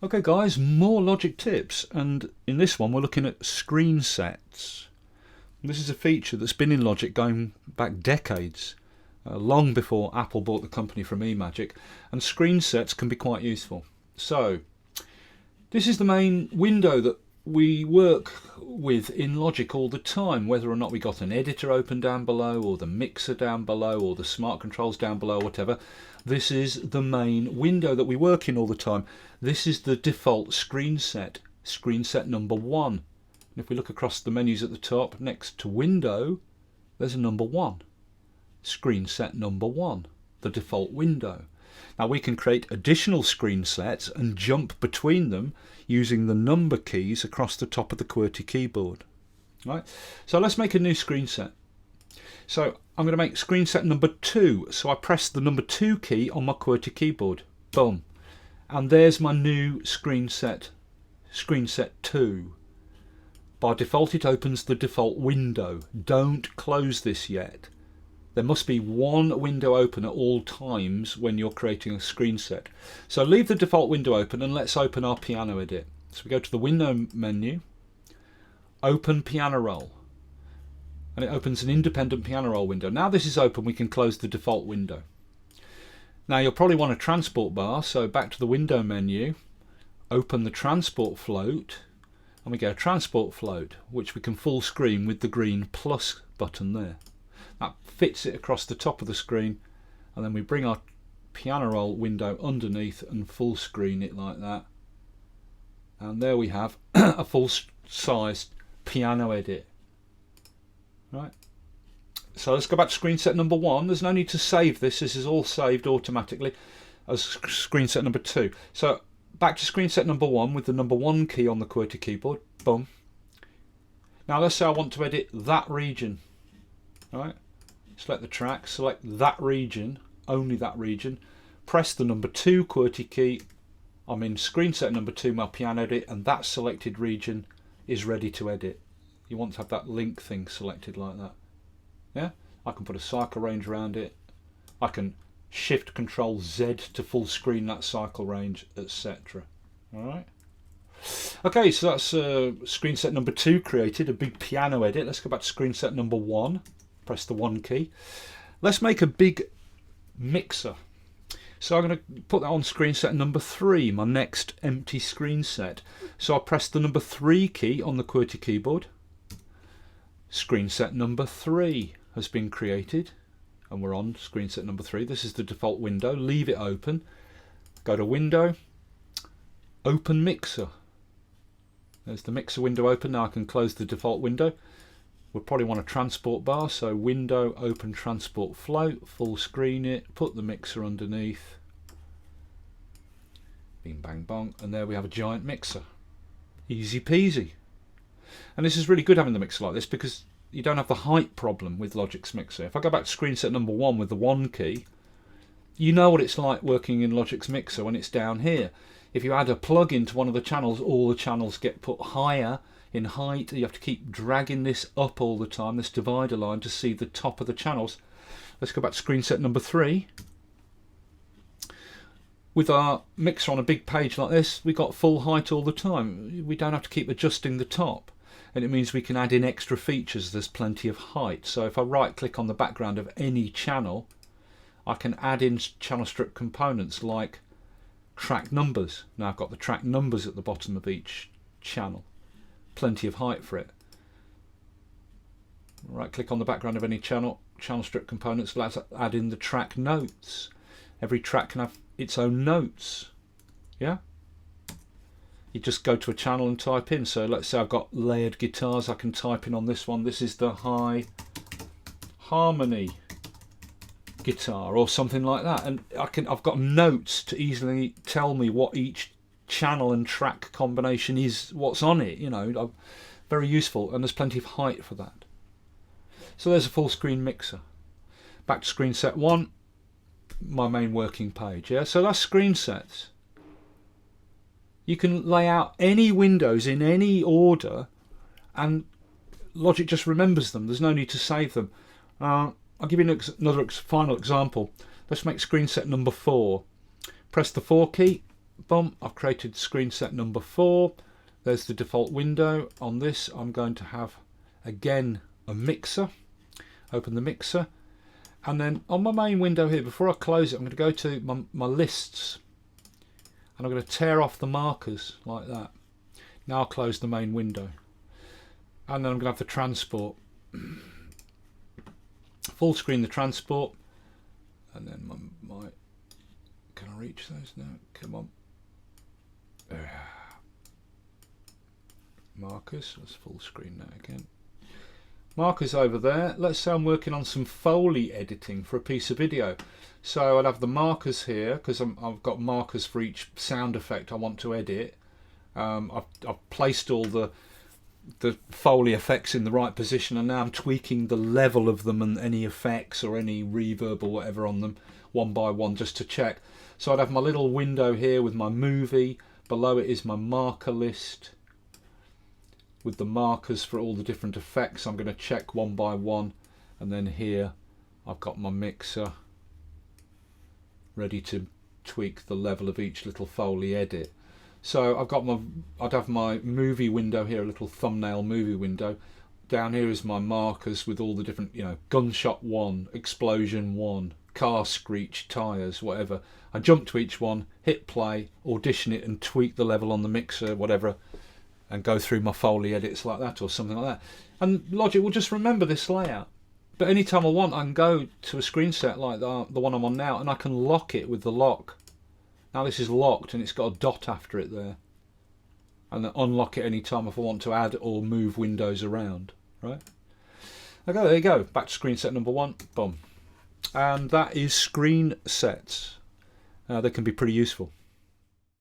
Okay guys, more logic tips, and in this one we're looking at screen sets. This is a feature that's been in Logic going back decades, long before Apple bought the company from eMagic, and screen sets can be quite useful. So this is the main window that we work with in Logic all the time, whether or not we got an editor open down below, or the mixer down below, or the smart controls down below, or whatever. This is the main window that we work in all the time. This is the default screen set number 1. And if we look across the menus at the top, next to window, there's a number 1. Screen set number 1, the default window. Now we can create additional screen sets and jump between them using the number keys across the top of the QWERTY keyboard. Right? So let's make a new screen set. So I'm going to make screen set number 2. So I press the number 2 key on my QWERTY keyboard. Boom. And there's my new screen set 2. By default it opens the default window. Don't close this yet. There must be one window open at all times when you're creating a screen set. So leave the default window open and let's open our piano edit. So we go to the window menu, open piano roll, and it opens an independent piano roll window. Now this is open, we can close the default window. Now you'll probably want a transport bar, so back to the window menu, open the transport float, and we get a transport float which we can full screen with the green plus button there. That fits it across the top of the screen, and then we bring our piano roll window underneath and full screen it like that, and there we have a full sized piano edit. Right, so let's go back to screen set number 1. There's no need to save this is all saved automatically as screen set number 2. So back to screen set number 1 with the number 1 key on the QWERTY keyboard. Boom. Now let's say I want to edit that region. Right, select the track, select that region, only that region, press the number 2 QWERTY key. I'm in screen set number 2, my piano edit, and that selected region is ready to edit. You want to have that link thing selected like that. Yeah, I can put a cycle range around it. I can shift control Z to full screen that cycle range, etc. Alright. Okay, so that's screen set number 2 created, a big piano edit. Let's go back to screen set number 1. Press the 1 key. Let's make a big mixer. So I'm going to put that on screen set number 3, my next empty screen set. So I press the number 3 key on the QWERTY keyboard. Screen set number 3 has been created, and we're on screen set number 3. This is the default window. Leave it open. Go to window, open mixer. There's the mixer window open. Now I can close the default window. We'll probably want a transport bar, so window, open transport float, full screen it, put the mixer underneath, bing bang bong, and there we have a giant mixer. Easy peasy. And this is really good having the mixer like this because you don't have the height problem with Logic's mixer. If I go back to screen set number 1 with the 1 key, you know what it's like working in Logic's mixer when it's down here. If you add a plug-in to one of the channels, all the channels get put higher in height. You have to keep dragging this up all the time, this divider line, to see the top of the channels. Let's go back to screen set number 3. With our mixer on a big page like this, we've got full height all the time. We don't have to keep adjusting the top, and it means we can add in extra features. There's plenty of height. So if I right click on the background of any channel, I can add in channel strip components like track numbers. Now I've got the track numbers at the bottom of each channel. Plenty of height for it. Right click on the background of any channel strip components. Let's add in the track notes. Every track can have its own notes. Yeah, you just go to a channel and type in. So let's say I've got layered guitars. I can type in on this one, this is the high harmony guitar or something like that, and I've got notes to easily tell me what each channel and track combination is, what's on it, you know. Very useful, and there's plenty of height for that. So there's a full screen mixer. Back to screen set 1, my main working page. Yeah, so that's screen sets. You can lay out any windows in any order and Logic just remembers them. There's no need to save them. I'll give you another final example. Let's make screen set number 4. Press the 4 key, boom, I've created screen set number 4. There's the default window. On this I'm going to have again a mixer. Open the mixer, and then on my main window here, before I close it, I'm going to go to my lists, and I'm going to tear off the markers like that. Now I'll close the main window, and then I'm going to have the transport. Full screen the transport, and then my can I reach those now? Come on. Markers, let's full screen that again. Markers over there. Let's say I'm working on some Foley editing for a piece of video. So I'd have the markers here, because I've got markers for each sound effect I want to edit. I've placed all the Foley effects in the right position, and now I'm tweaking the level of them and any effects or any reverb or whatever on them one by one just to check. So I'd have my little window here with my movie. Below it is my marker list with the markers for all the different effects. I'm going to check one by one, and then here I've got my mixer ready to tweak the level of each little Foley edit. So I'd have my movie window here, a little thumbnail movie window. Down here is my markers with all the different, gunshot 1, explosion 1, car screech, tyres, whatever. I jump to each one, hit play, audition it and tweak the level on the mixer, whatever, and go through my Foley edits like that or something like that. And Logic will just remember this layout. But anytime I want, I can go to a screen set like the one I'm on now, and I can lock it with the lock. Now this is locked and it's got a dot after it there. And then unlock it anytime if I want to add or move windows around. Right? Okay, there you go. Back to screen set number 1. Boom. And that is screen sets. They can be pretty useful.